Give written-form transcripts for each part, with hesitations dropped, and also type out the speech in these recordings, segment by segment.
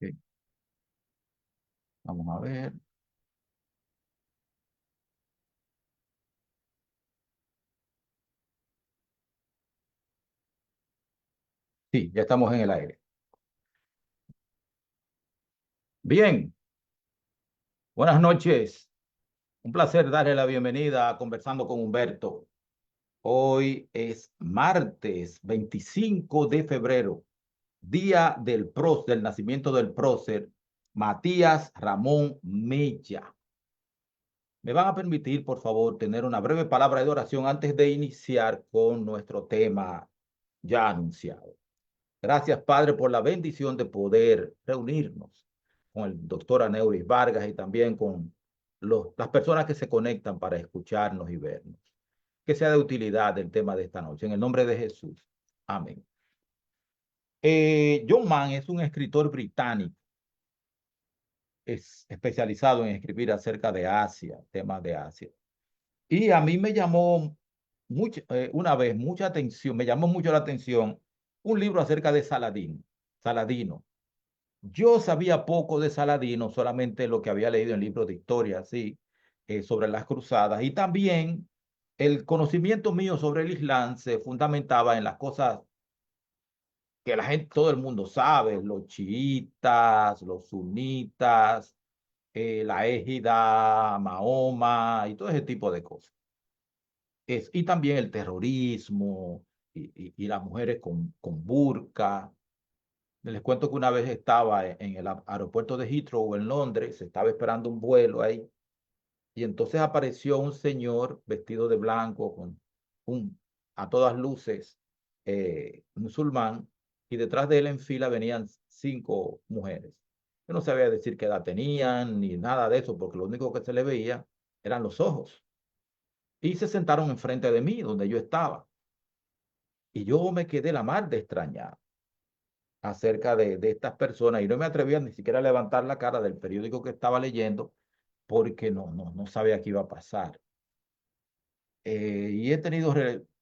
Ok, vamos a ver. Sí, ya estamos en el aire. Bien, buenas noches. Un placer darle la bienvenida a Conversando con Humberto. Hoy es martes 25 de febrero, día del nacimiento del prócer Matías Ramón Mella. Me van a permitir, por favor, tener una breve palabra de oración antes de iniciar con nuestro tema ya anunciado. Gracias, Padre, por la bendición de poder reunirnos con el doctor Aneuris Vargas y también con las personas que se conectan para escucharnos y vernos. Que sea de utilidad el tema de esta noche. En el nombre de Jesús. Amén. John Mann es un escritor británico, es especializado en escribir acerca de Asia, temas de Asia. Y a mí me llamó una vez mucha atención, me llamó mucho la atención un libro acerca de Saladino. Yo sabía poco de Saladino, solamente lo que había leído en libros de historia, sí, sobre las cruzadas. Y también el conocimiento mío sobre el Islam se fundamentaba en las cosas que la gente, todo el mundo sabe, los chiitas, los sunitas, la égida, Mahoma y todo ese tipo de cosas. Y también el terrorismo y las mujeres con burka. Les cuento que una vez estaba en el aeropuerto de Heathrow en Londres, estaba esperando un vuelo ahí, y entonces apareció un señor vestido de blanco, con un, a todas luces, musulmán, y detrás de él en fila venían 5 mujeres. Yo no sabía decir qué edad tenían ni nada de eso, porque lo único que se le veía eran los ojos. Y se sentaron enfrente de mí, donde yo estaba, y yo me quedé la mar de extrañar acerca de estas personas y no me atrevía ni siquiera a levantar la cara del periódico que estaba leyendo porque no sabía qué iba a pasar. Y he tenido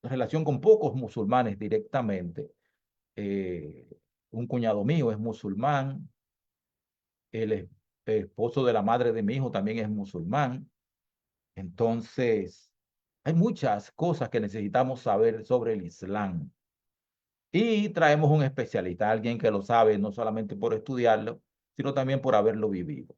relación con pocos musulmanes directamente. Eh, un cuñado mío es musulmán, el esposo de la madre de mi hijo también es musulmán. Entonces, hay muchas cosas que necesitamos saber sobre el Islam. Y traemos un especialista, alguien que lo sabe no solamente por estudiarlo, sino también por haberlo vivido.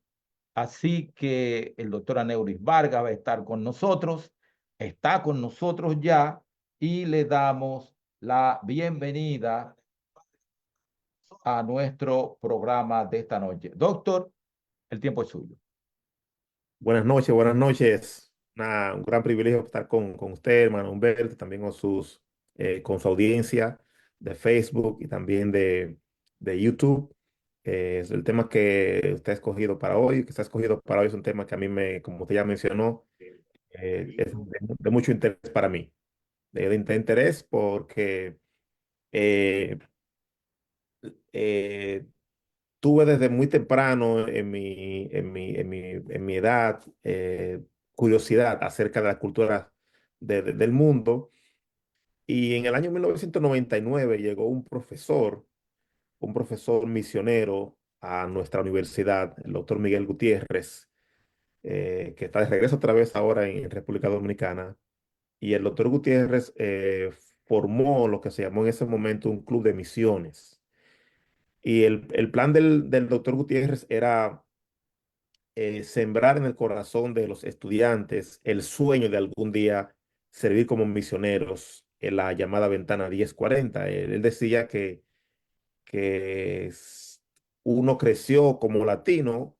Así que el doctor Aneuris Vargas va a estar con nosotros, está con nosotros ya y le damos la bienvenida a nuestro programa de esta noche. Doctor, el tiempo es suyo. Buenas noches, buenas noches. Un gran privilegio estar con usted, hermano Humberto, también con su audiencia de Facebook y también de YouTube. Es el tema que usted ha escogido para hoy, que está escogido para hoy es un tema que a mí como usted ya mencionó, es de mucho interés para mí. De interés porque eh, eh, tuve desde muy temprano en mi edad curiosidad acerca de las culturas del mundo. Y en el año 1999 llegó un profesor misionero a nuestra universidad, el doctor Miguel Gutiérrez, que está de regreso otra vez ahora en República Dominicana. Y el doctor Gutiérrez formó lo que se llamó en ese momento un club de misiones. Y el plan del doctor Gutiérrez era sembrar en el corazón de los estudiantes el sueño de algún día servir como misioneros en la llamada ventana 1040. Él decía que uno creció como latino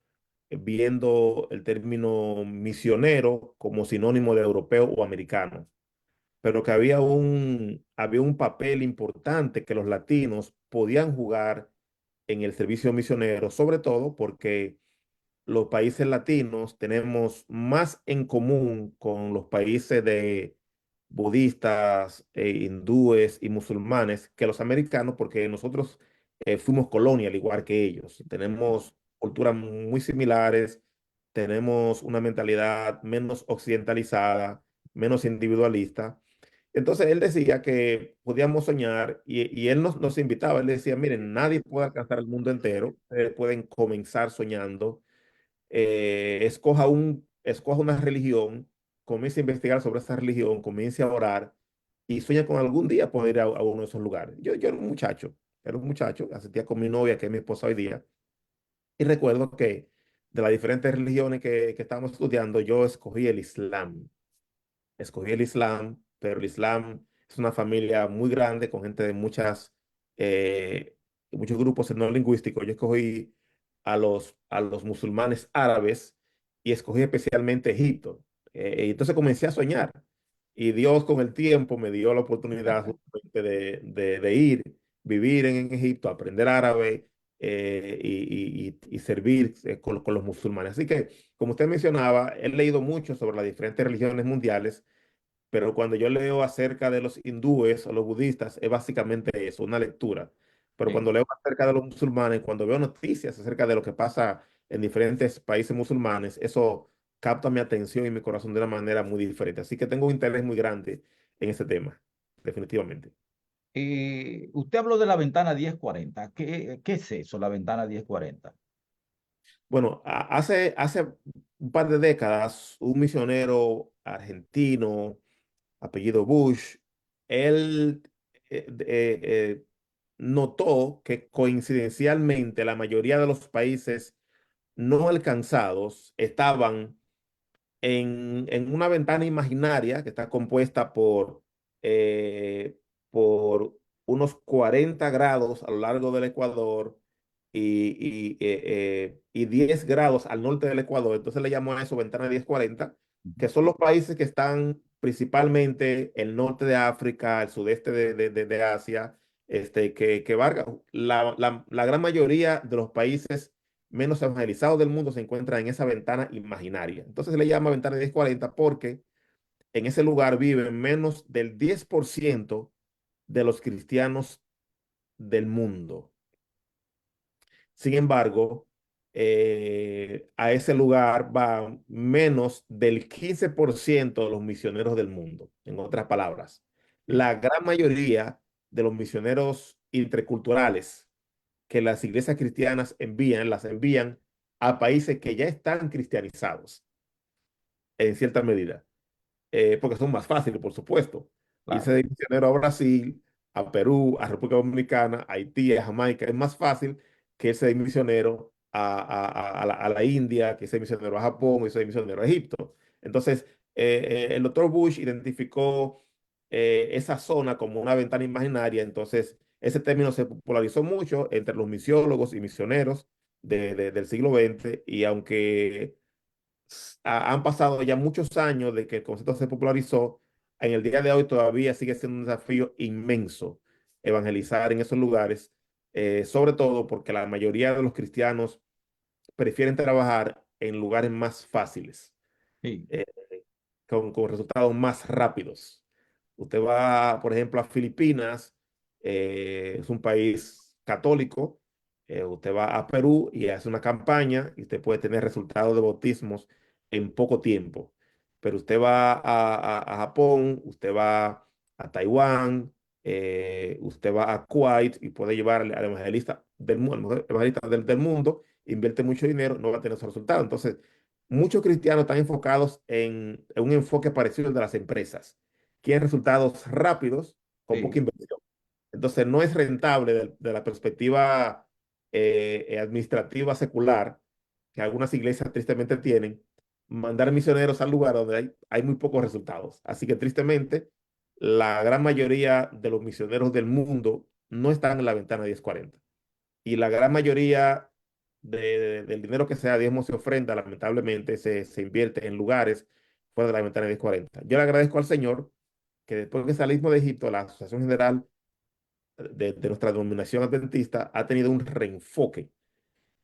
viendo el término misionero como sinónimo de europeo o americano, pero que había un papel importante que los latinos podían jugar en el servicio misionero, sobre todo porque los países latinos tenemos más en común con los países de budistas, hindúes y musulmanes que los americanos, porque nosotros fuimos colonia al igual que ellos. Tenemos culturas muy similares, tenemos una mentalidad menos occidentalizada, menos individualista. Entonces él decía que podíamos soñar y él nos invitaba, él decía, miren, nadie puede alcanzar el mundo entero, ustedes pueden comenzar soñando, escoja una religión, comience a investigar sobre esa religión, comience a orar y sueña con algún día poder ir a uno de esos lugares. Yo era un muchacho, asistía con mi novia, que es mi esposa hoy día, y recuerdo que de las diferentes religiones que estábamos estudiando, yo escogí el Islam. Escogí el Islam, pero el Islam es una familia muy grande con gente de eh, muchos grupos no lingüísticos. Yo escogí a los musulmanes árabes y escogí especialmente Egipto. Y entonces comencé a soñar y Dios con el tiempo me dio la oportunidad justamente de ir, vivir en Egipto, aprender árabe y servir con los musulmanes. Así que, como usted mencionaba, he leído mucho sobre las diferentes religiones mundiales, pero cuando yo leo acerca de los hindúes o los budistas, es básicamente eso, una lectura. Pero Sí. cuando leo acerca de los musulmanes, cuando veo noticias acerca de lo que pasa en diferentes países musulmanes, eso capta mi atención y mi corazón de una manera muy diferente. Así que tengo un interés muy grande en ese tema, definitivamente. Usted habló de la ventana 1040. ¿Qué es eso, la ventana 1040? Bueno, hace un par de décadas, un misionero argentino, apellido Bush, él notó que coincidencialmente la mayoría de los países no alcanzados estaban en una ventana imaginaria que está compuesta eh, por unos 40 grados a lo largo del Ecuador y 10 grados al norte del Ecuador. Entonces le llamó a eso ventana 1040, que son los países que están principalmente el norte de África, el sudeste de Asia, que la gran mayoría de los países menos evangelizados del mundo se encuentran en esa ventana imaginaria. Entonces se le llama ventana 1040 porque en ese lugar viven menos del 10% de los cristianos del mundo. Sin embargo, a ese lugar van menos del 15% de los misioneros del mundo. En otras palabras, Sí, la gran mayoría de los misioneros interculturales que las iglesias cristianas envían, las envían a países que ya están cristianizados en cierta medida, porque son más fáciles, por supuesto. Irse claro. de misionero a Brasil, a Perú, a República Dominicana, a Haití, a Jamaica, es más fácil que irse de misionero a la India, que irse de misionero a Japón, irse de misionero a Egipto. Entonces, el doctor Bush identificó esa zona como una ventana imaginaria, entonces ese término se popularizó mucho entre los misiólogos y misioneros del siglo XX, y aunque han pasado ya muchos años de que el concepto se popularizó, en el día de hoy todavía sigue siendo un desafío inmenso evangelizar en esos lugares, sobre todo porque la mayoría de los cristianos prefieren trabajar en lugares más fáciles, Sí, eh, con resultados más rápidos. Usted va, por ejemplo, a Filipinas, es un país católico. Usted va a Perú y hace una campaña y usted puede tener resultados de bautismos en poco tiempo. Pero usted va a Japón, usted va a Taiwán, usted va a Kuwait y puede llevar al evangelista del mundo, al mejor evangelista del mundo, invierte mucho dinero, no va a tener esos resultados. Entonces, muchos cristianos están enfocados en un enfoque parecido al de las empresas. Quieren resultados rápidos con poca sí. inversión. Entonces, no es rentable de la perspectiva administrativa secular, que algunas iglesias tristemente tienen, mandar misioneros al lugar donde hay muy pocos resultados. Así que tristemente, la gran mayoría de los misioneros del mundo no están en la ventana 1040. Y la gran mayoría del dinero que sea diezmos y ofrenda, lamentablemente, se invierte en lugares fuera de la ventana 1040. Yo le agradezco al Señor que después que salimos de Egipto, la Asociación General de nuestra denominación adventista ha tenido un reenfoque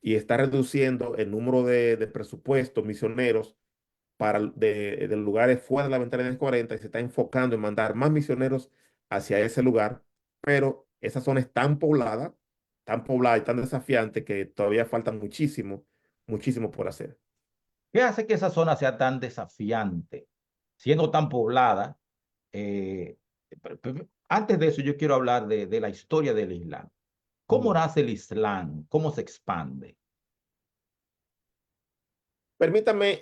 y está reduciendo el número de presupuestos misioneros de lugares fuera de la ventana de 40, y se está enfocando en mandar más misioneros hacia ese lugar, pero esa zona es tan poblada y tan desafiante que todavía falta muchísimo, muchísimo por hacer. ¿Qué hace que esa zona sea tan desafiante, siendo tan poblada? Antes de eso, yo quiero hablar de la historia del Islam. ¿Cómo Ujú. nace el Islam? ¿Cómo se expande? Permítame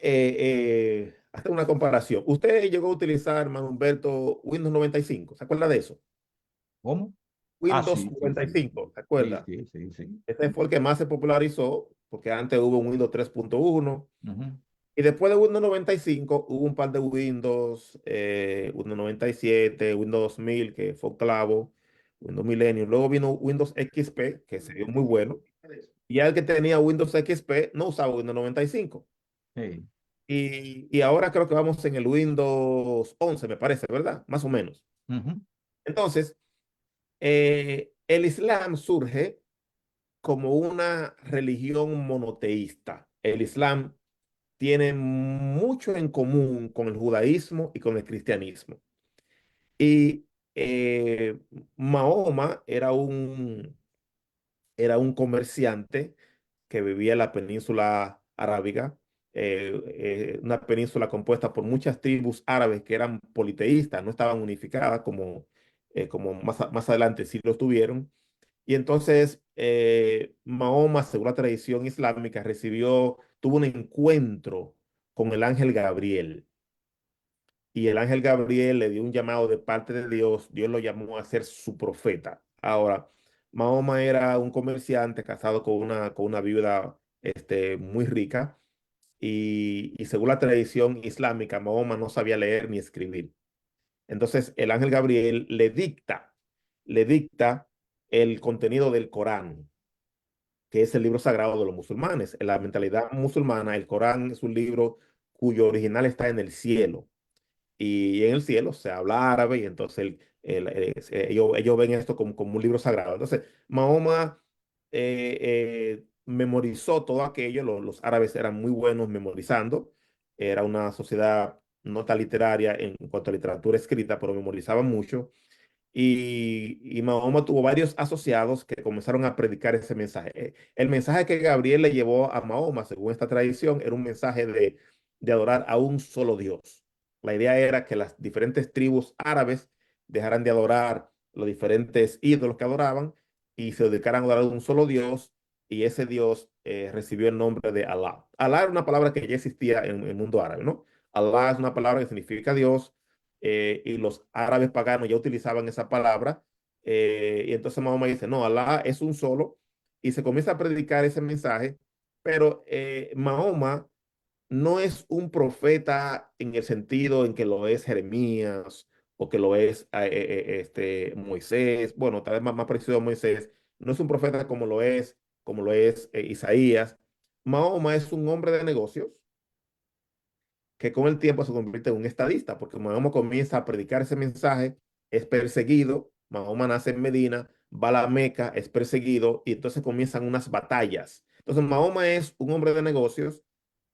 hacer una comparación. Usted llegó a utilizar, Manuel Humberto, Windows 95. ¿Se acuerda de eso? ¿Cómo? Ah, Windows sí, sí, noventa y sí. cinco, ¿se Sí, acuerda? sí, sí, sí. Ese fue el que más se popularizó, porque antes hubo un Windows 3.1 Ujú. y después de Windows 95 hubo un par de Windows, Windows 97, Windows 2000, que fue octavo, Windows Millennium. Luego vino Windows XP, que se vio muy bueno. Y ya el que tenía Windows XP no usaba Windows 95. Sí. Y ahora creo que vamos en el Windows 11, me parece, ¿verdad? Más o menos. Ujú. Entonces, el Islam surge como una religión monoteísta. El Islam tiene mucho en común con el judaísmo y con el cristianismo. Y Mahoma era un comerciante que vivía en la península arábiga, una península compuesta por muchas tribus árabes que eran politeístas, no estaban unificadas como más adelante sí lo tuvieron. Y entonces Mahoma, según la tradición islámica, tuvo un encuentro con el ángel Gabriel. Y el ángel Gabriel le dio un llamado de parte de Dios. Dios lo llamó a ser su profeta. Ahora, Mahoma era un comerciante casado con una viuda muy rica. Y según la tradición islámica, Mahoma no sabía leer ni escribir. Entonces, el ángel Gabriel le dicta el contenido del Corán, que es el libro sagrado de los musulmanes. En la mentalidad musulmana, el Corán es un libro cuyo original está en el cielo. Y en el cielo se habla árabe y entonces ellos ven esto como un libro sagrado. Entonces, Mahoma memorizó todo aquello. Los árabes eran muy buenos memorizando. Era una sociedad no tan literaria en cuanto a literatura escrita, pero memorizaban mucho. Y Mahoma tuvo varios asociados que comenzaron a predicar ese mensaje. El mensaje que Gabriel le llevó a Mahoma, según esta tradición, era un mensaje de adorar a un solo Dios. La idea era que las diferentes tribus árabes dejaran de adorar los diferentes ídolos que adoraban y se dedicaran a adorar a un solo Dios, y ese Dios recibió el nombre de Alá. Alá era una palabra que ya existía en el mundo árabe, ¿no? Alá es una palabra que significa Dios, y los árabes paganos ya utilizaban esa palabra, y entonces Mahoma dice, no, Alá es un solo, y se comienza a predicar ese mensaje, pero Mahoma no es un profeta en el sentido en que lo es Jeremías o que lo es Moisés, bueno, tal vez más parecido a Moisés. No es un profeta como lo es Isaías. Mahoma es un hombre de negocios que con el tiempo se convierte en un estadista, porque Mahoma comienza a predicar ese mensaje, es perseguido. Mahoma nace en Medina, va a la Meca, es perseguido, y entonces comienzan unas batallas. Entonces Mahoma es un hombre de negocios,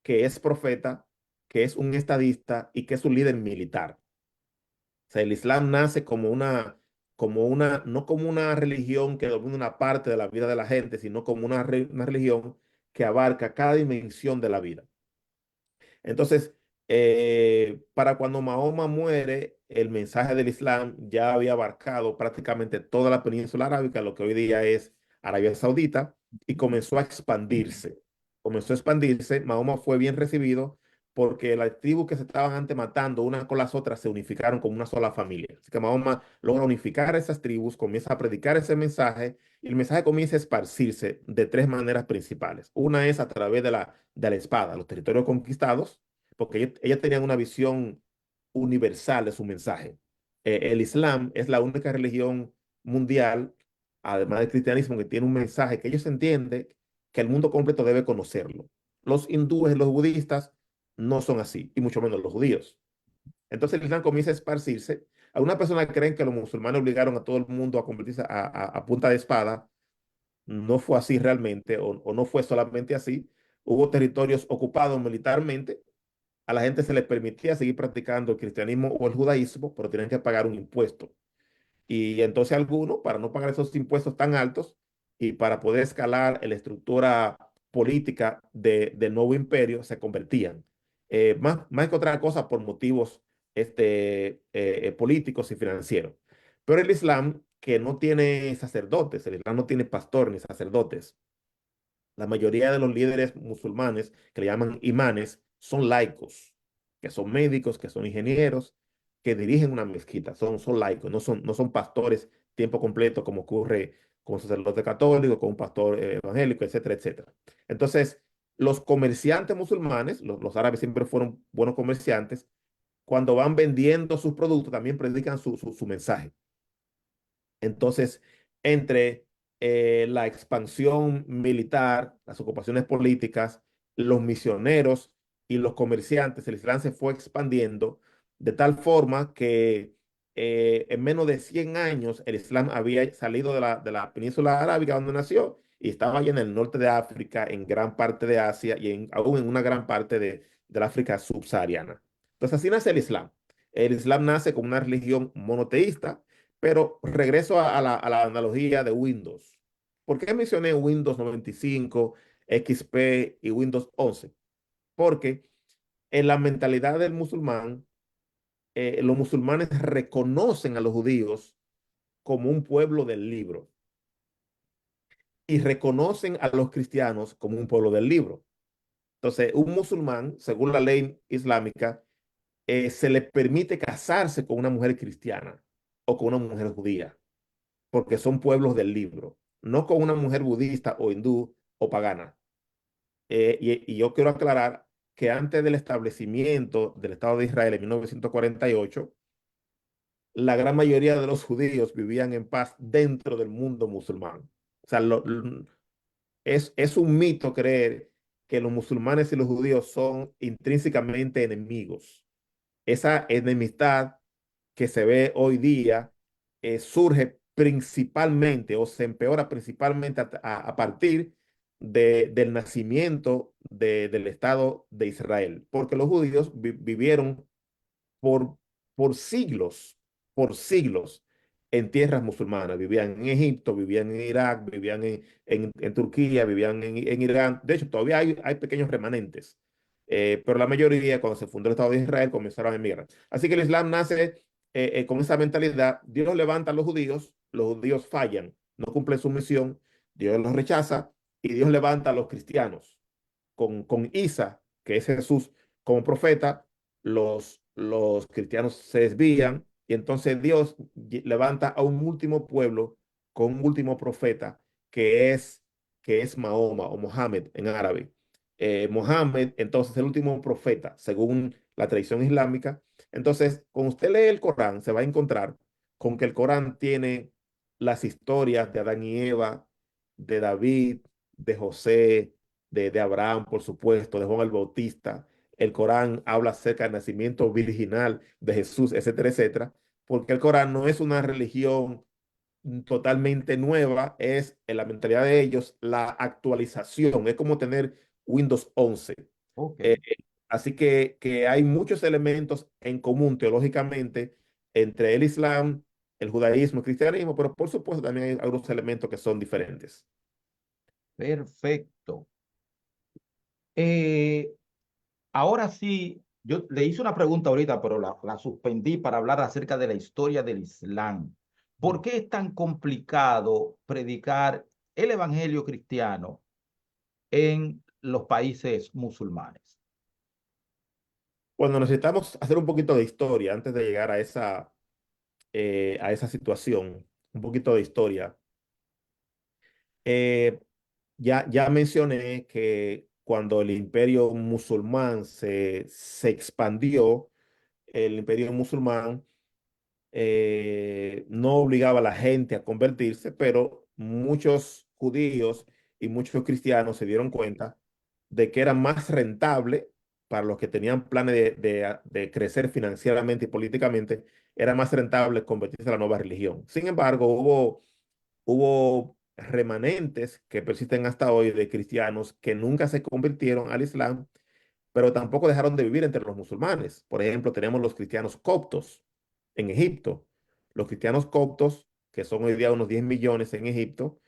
que es profeta, que es un estadista y que es un líder militar. O sea, el Islam nace no como una religión que domina una parte de la vida de la gente, sino como una religión que abarca cada dimensión de la vida. Entonces, para cuando Mahoma muere, el mensaje del Islam ya había abarcado prácticamente toda la península arábica, lo que hoy día es Arabia Saudita, y comenzó a expandirse. Comenzó a expandirse. Mahoma fue bien recibido porque las tribus que se estaban antes matando unas con las otras se unificaron como una sola familia. Así que Mahoma logra unificar esas tribus, comienza a predicar ese mensaje, y el mensaje comienza a esparcirse de tres maneras principales. Una es a través de la espada, los territorios conquistados, porque ellos tenían una visión universal de su mensaje. El Islam es la única religión mundial, además del cristianismo, que tiene un mensaje que ellos entienden que el mundo completo debe conocerlo. Los hindúes y los budistas no son así, y mucho menos los judíos. Entonces el Islam comienza a esparcirse. Algunas personas creen que los musulmanes obligaron a todo el mundo a convertirse a punta de espada. No fue así realmente, o no fue solamente así. Hubo territorios ocupados militarmente. A la gente se les permitía seguir practicando el cristianismo o el judaísmo, pero tenían que pagar un impuesto. Y entonces algunos, para no pagar esos impuestos tan altos y para poder escalar en la estructura política del nuevo imperio, se convertían. Más que otra cosa por motivos políticos y financieros. Pero el Islam, que no tiene sacerdotes, el Islam no tiene pastor ni sacerdotes. La mayoría de los líderes musulmanes, que le llaman imanes, son laicos, que son médicos, que son ingenieros, que dirigen una mezquita, son laicos, no son pastores tiempo completo como ocurre con un sacerdote católico, con un pastor evangélico, etcétera, etcétera. Entonces, los comerciantes musulmanes, los árabes siempre fueron buenos comerciantes, cuando van vendiendo sus productos también predican su mensaje. Entonces, entre la expansión militar, las ocupaciones políticas, los misioneros y los comerciantes, el Islam se fue expandiendo de tal forma que en menos de 100 años el Islam había salido de la península arábiga donde nació y estaba allá en el norte de África, en gran parte de Asia y aún en una gran parte del África subsahariana. Entonces así nace el Islam. El Islam nace como una religión monoteísta, pero regreso a la analogía de Windows. ¿Por qué mencioné Windows 95, XP y Windows 11? Porque en la mentalidad del musulmán, los musulmanes reconocen a los judíos como un pueblo del libro y reconocen a los cristianos como un pueblo del libro. Entonces, un musulmán, según la ley islámica, se le permite casarse con una mujer cristiana o con una mujer judía, porque son pueblos del libro, no con una mujer budista o hindú o pagana. Y yo quiero aclarar que antes del establecimiento del Estado de Israel en 1948, la gran mayoría de los judíos vivían en paz dentro del mundo musulmán. O sea, es un mito creer que los musulmanes y los judíos son intrínsecamente enemigos. Esa enemistad que se ve hoy día surge principalmente o se empeora principalmente a partir del nacimiento del Estado de Israel, porque los judíos vivieron por, por siglos, por siglos en tierras musulmanas. Vivían en Egipto, vivían en Irak, vivían en Turquía, vivían en Irán. De hecho, todavía hay pequeños remanentes. Pero la mayoría, cuando se fundó el Estado de Israel, comenzaron a emigrar. Así que el Islam nace con esa mentalidad. Dios levanta a los judíos fallan, no cumplen su misión, Dios los rechaza y Dios levanta a los cristianos con Isa, que es Jesús, como profeta. Los cristianos se desvían y entonces Dios levanta a un último pueblo con un último profeta que es, que es Mahoma o Mohammed en árabe. Mohammed, entonces, el último profeta, según la tradición islámica. Entonces, cuando usted lee el Corán, se va a encontrar con que el Corán tiene las historias de Adán y Eva, de David, de José, de Abraham, por supuesto, de Juan el Bautista. El Corán habla acerca del nacimiento virginal de Jesús, etcétera, etcétera, porque el Corán no es una religión totalmente nueva, es en la mentalidad de ellos la actualización, es como tener Windows 11. Ok. Eh, Así que hay muchos elementos en común teológicamente entre el Islam, el judaísmo, el cristianismo, pero por supuesto también hay algunos elementos que son diferentes. Perfecto. Eh, Ahora sí, yo le hice una pregunta ahorita, pero la suspendí para hablar acerca de la historia del Islam. ¿Por qué es tan complicado predicar el evangelio cristiano en los países musulmanes? Bueno, necesitamos hacer un poquito de historia antes de llegar a esa situación, un poquito de historia. Eh, ya mencioné que cuando el imperio musulmán se expandió, el imperio musulmán no obligaba a la gente a convertirse, pero muchos judíos y muchos cristianos se dieron cuenta de que era más rentable para los que tenían planes de crecer financieramente y políticamente, era más rentable convertirse a la nueva religión. Sin embargo, hubo remanentes que persisten hasta hoy de cristianos que nunca se convirtieron al Islam, pero tampoco dejaron de vivir entre los musulmanes. Por ejemplo, tenemos los cristianos coptos en Egipto. Los cristianos coptos, que son hoy día unos 10 millones en Egipto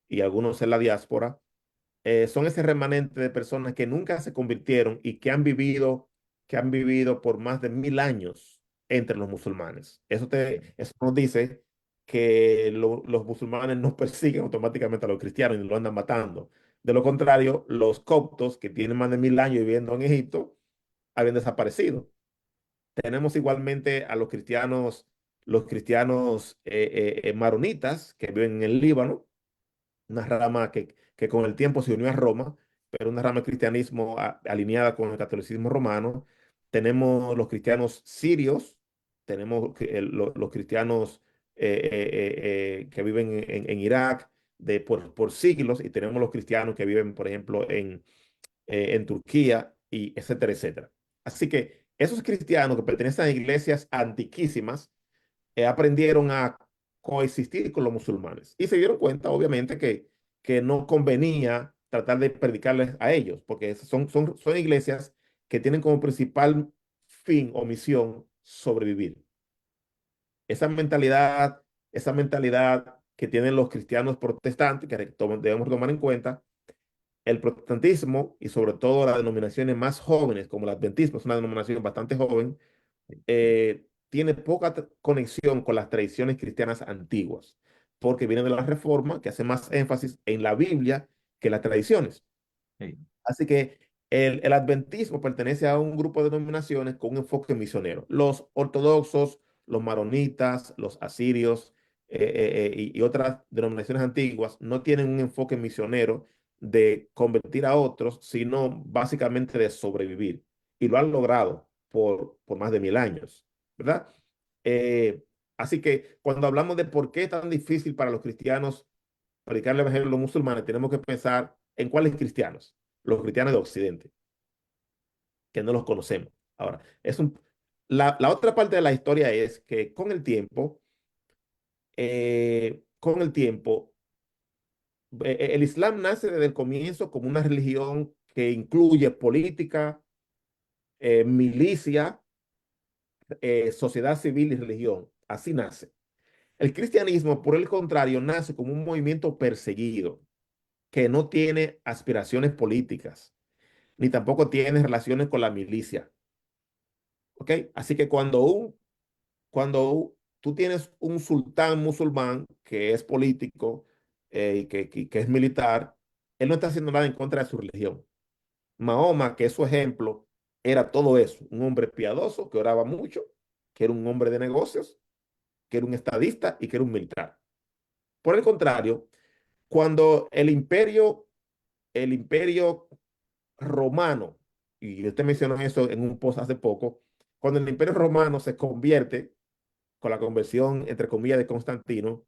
y algunos en la diáspora, son ese remanente de personas que nunca se convirtieron y que han vivido por más de 1000 años entre los musulmanes. Eso nos dice que los musulmanes no persiguen automáticamente a los cristianos y lo andan matando. De lo contrario, los coptos, que tienen más de 1000 años viviendo en Egipto, habían desaparecido. Tenemos igualmente a los cristianos maronitas que viven en el Líbano, una rama que con el tiempo se unió a Roma, pero una rama del cristianismo alineada con el catolicismo romano. Tenemos los cristianos sirios, tenemos los cristianos que viven en Irak por siglos, y tenemos los cristianos que viven, por ejemplo, en Turquía, y etcétera, etcétera. Así que esos cristianos que pertenecen a iglesias antiquísimas aprendieron a coexistir con los musulmanes y se dieron cuenta, obviamente, que no convenía tratar de predicarles a ellos, porque son iglesias que tienen como principal fin o misión sobrevivir. Esa esa mentalidad que tienen los cristianos protestantes, que debemos tomar en cuenta, el protestantismo y sobre todo las denominaciones más jóvenes, como el adventismo, es una denominación bastante joven, tiene poca conexión con las tradiciones cristianas antiguas, porque viene de la Reforma, que hace más énfasis en la Biblia que las tradiciones. Sí, Así que el adventismo pertenece a un grupo de denominaciones con un enfoque misionero. Los ortodoxos, los maronitas, los asirios y otras denominaciones antiguas no tienen un enfoque misionero de convertir a otros, sino básicamente de sobrevivir. Y lo han logrado por más de 1000 años, ¿verdad? Eh, Así que cuando hablamos de por qué es tan difícil para los cristianos predicar el evangelio a los musulmanes, tenemos que pensar en cuáles cristianos, los cristianos de Occidente, que no los conocemos. Ahora, la otra parte de la historia es que con el tiempo, el Islam nace desde el comienzo como una religión que incluye política, milicia, sociedad civil y religión. Así nace. El cristianismo, por el contrario, nace como un movimiento perseguido que no tiene aspiraciones políticas, ni tampoco tiene relaciones con la milicia. ¿Ok? Así que cuando tú tienes un sultán musulmán que es político y que es militar, él no está haciendo nada en contra de su religión. Mahoma, que es su ejemplo, era todo eso, un hombre piadoso que oraba mucho, que era un hombre de negocios, que era un estadista y que era un militar. Por el contrario, cuando el imperio romano, y usted mencionó eso en un post hace poco, cuando el imperio romano se convierte con la conversión, entre comillas, de Constantino,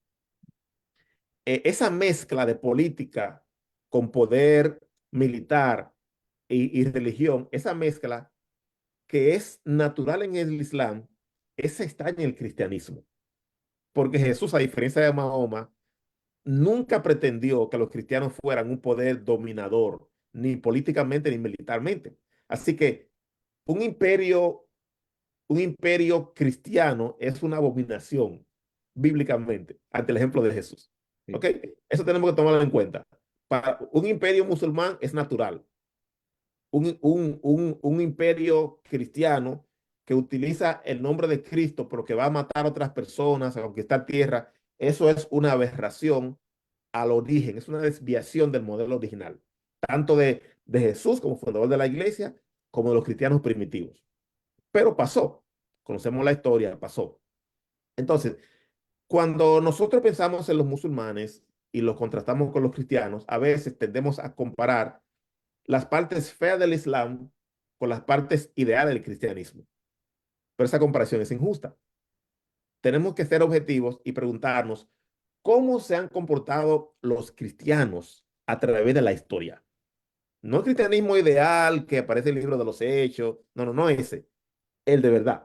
esa mezcla de política con poder militar y religión, esa mezcla que es natural en el Islam, esa está en el cristianismo. Porque Jesús, a diferencia de Mahoma, nunca pretendió que los cristianos fueran un poder dominador, ni políticamente ni militarmente. Así que un imperio, un imperio cristiano es una abominación bíblicamente ante el ejemplo de Jesús. sí. ¿Ok? Eso tenemos que tomarlo en cuenta. Para un imperio musulmán es natural. Un imperio cristiano que utiliza el nombre de Cristo, pero que va a matar a otras personas, a conquistar tierra, eso es una aberración al origen, es una desviación del modelo original, tanto de Jesús como fundador de la iglesia, como de los cristianos primitivos. Pero pasó, conocemos la historia, pasó. Entonces, cuando nosotros pensamos en los musulmanes y los contrastamos con los cristianos, a veces tendemos a comparar las partes feas del Islam con las partes ideales del cristianismo. Pero esa comparación es injusta. Tenemos que ser objetivos y preguntarnos cómo se han comportado los cristianos a través de la historia. No el cristianismo ideal que aparece en el libro de los Hechos, no, no, no ese, el de verdad.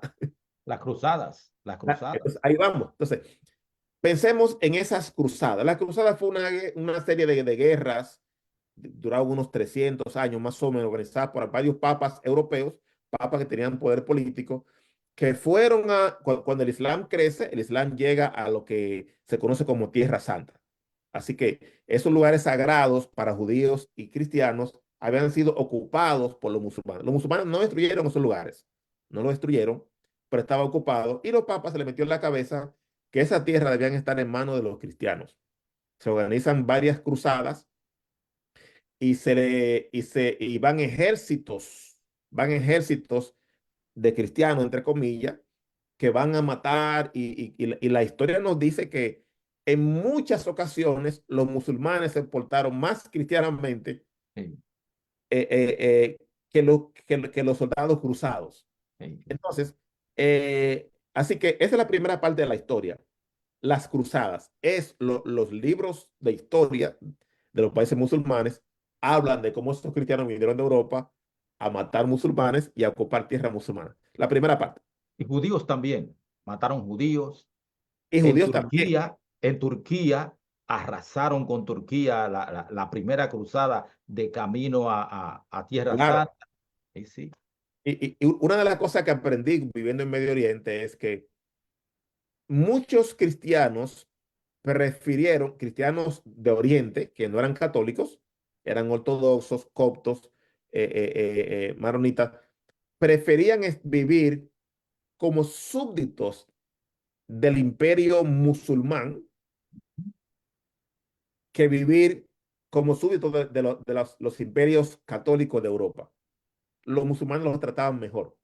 Las cruzadas, las cruzadas. Entonces, ahí vamos. Entonces, pensemos en esas cruzadas. La cruzada fue una serie de guerras, duraron unos 300 años más o menos, organizadas por varios papas europeos, papas que tenían poder político, que fueron cuando el Islam crece, el Islam llega a lo que se conoce como Tierra Santa. Así que esos lugares sagrados para judíos y cristianos habían sido ocupados por los musulmanes. Los musulmanes no destruyeron esos lugares, no los destruyeron, pero estaba ocupado y los papas se les metió en la cabeza que esa tierra debían estar en manos de los cristianos. Se organizan varias cruzadas y van ejércitos de cristianos, entre comillas, que van a matar y la historia nos dice que en muchas ocasiones los musulmanes se portaron más cristianamente sí, que los soldados cruzados. sí, sí. Entonces, así que esa es la primera parte de la historia. Las cruzadas los libros de historia de los países musulmanes hablan de cómo estos cristianos vinieron de Europa a matar musulmanes y a ocupar tierra musulmana. La primera parte. Y judíos también. Mataron judíos. Y judíos también. En Turquía arrasaron con Turquía la primera cruzada de camino a Tierra Claro. Santa. Y sí, Y una de las cosas que aprendí viviendo en Medio Oriente es que muchos cristianos cristianos de Oriente, que no eran católicos, eran ortodoxos, coptos, maronitas, preferían vivir como súbditos del imperio musulmán que vivir como súbditos los imperios católicos de Europa. Los musulmanes los trataban mejor.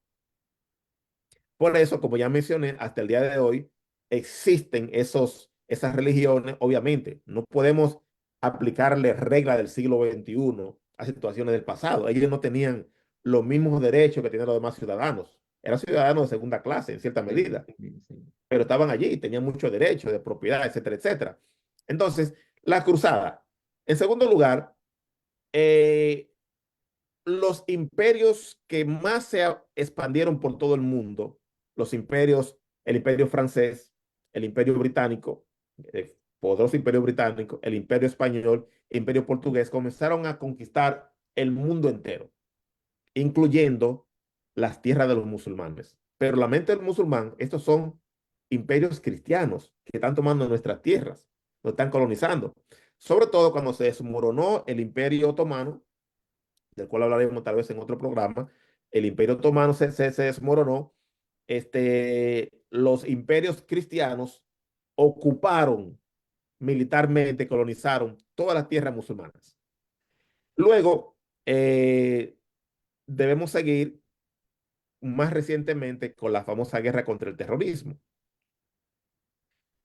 Por eso, como ya mencioné, hasta el día de hoy existen esas religiones. Obviamente, no podemos aplicarle reglas del siglo XXI a situaciones del pasado. Ellos no tenían los mismos derechos que tenían los demás ciudadanos. Eran ciudadanos de segunda clase, en cierta sí, medida, sí, sí. pero estaban allí y tenían muchos derechos de propiedad, etcétera, etcétera. Entonces, la cruzada. En segundo lugar, eh, los imperios que más se expandieron por todo el mundo, los imperios, el imperio francés, el imperio británico, el poderoso imperio británico, el imperio español, el imperio portugués, comenzaron a conquistar el mundo entero, incluyendo las tierras de los musulmanes. Pero la mente del musulmán, estos son imperios cristianos que están tomando nuestras tierras, nos están colonizando. Sobre todo cuando se desmoronó el imperio otomano, del cual hablaremos tal vez en otro programa. El imperio otomano se desmoronó. Los imperios cristianos ocuparon militarmente, colonizaron todas las tierras musulmanas. Luego, debemos seguir más recientemente con la famosa guerra contra el terrorismo.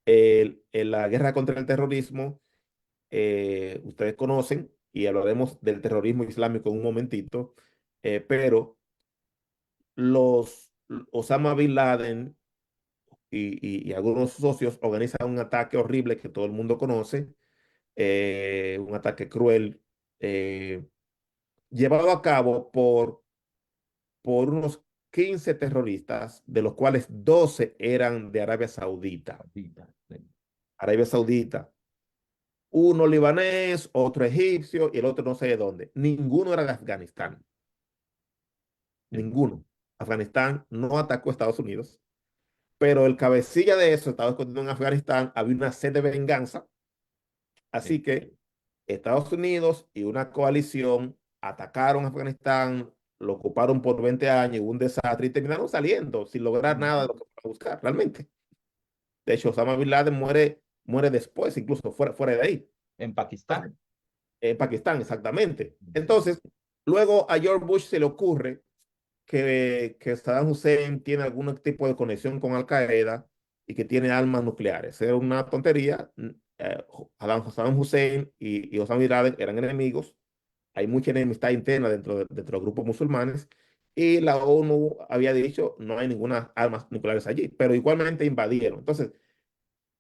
La guerra contra el terrorismo, ustedes conocen, y hablaremos del terrorismo islámico en un momentito, pero los Osama Bin Laden y algunos socios organizan un ataque horrible que todo el mundo conoce, un ataque cruel, eh, llevado a cabo por unos 15 terroristas, de los cuales 12 eran de Arabia Saudita. Ahorita, sí. Arabia Saudita. Uno libanés, otro egipcio y el otro no sé de dónde. Ninguno era de Afganistán. Sí. Ninguno. Afganistán no atacó a Estados Unidos. Pero el cabecilla de eso estaba escondido en Afganistán, había una sed de venganza, Sí. así que Estados Unidos y una coalición atacaron Afganistán, lo ocuparon por 20 años, hubo un desastre y terminaron saliendo sin lograr nada de lo que fueron a buscar, realmente. De hecho, Osama Bin Laden muere después, incluso fuera de ahí. En Entonces, Pakistán. en Pakistán, exactamente. Entonces, luego a George Bush se le ocurre que Saddam Hussein tiene algún tipo de conexión con Al Qaeda y que tiene armas nucleares. Era una tontería. Saddam Hussein y Osama Bin Laden eran enemigos. Hay mucha enemistad interna dentro de los grupos musulmanes. Y la ONU había dicho no hay ninguna armas nucleares allí, pero igualmente invadieron. Entonces,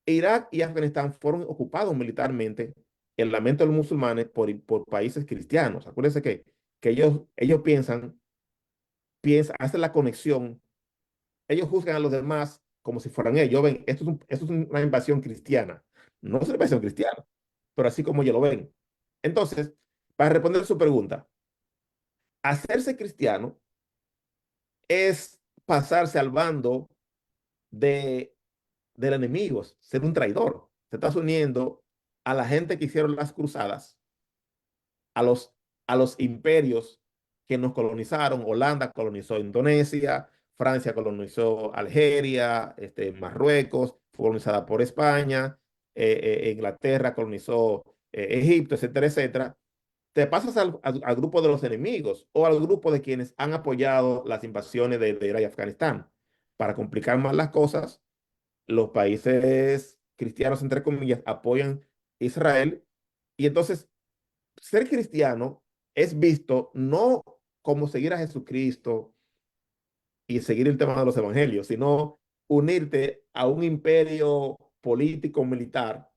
Irak y Afganistán fueron ocupados militarmente en la mente de los musulmanes por países cristianos. Acuérdense que ellos hacen la conexión, ellos juzgan a los demás como si fueran ellos. Ven, esto es una invasión cristiana. No es una invasión cristiana, pero así como ellos lo ven. Entonces, para responder su pregunta, hacerse cristiano es pasarse al bando de, del enemigo, ser un traidor. Te estás uniendo a la gente que hicieron las cruzadas, a a los imperios que nos colonizaron. Holanda colonizó Indonesia, Francia colonizó Algeria, Marruecos, fue colonizada por España, Inglaterra colonizó Egipto, etcétera, etcétera. Te pasas al grupo de los enemigos o al grupo de quienes han apoyado las invasiones de Irak y Afganistán. Para complicar más las cosas, los países cristianos, entre comillas, apoyan a Israel y entonces ser cristiano es visto no como seguir a Jesucristo y seguir el tema de los evangelios, sino unirte a un imperio político militar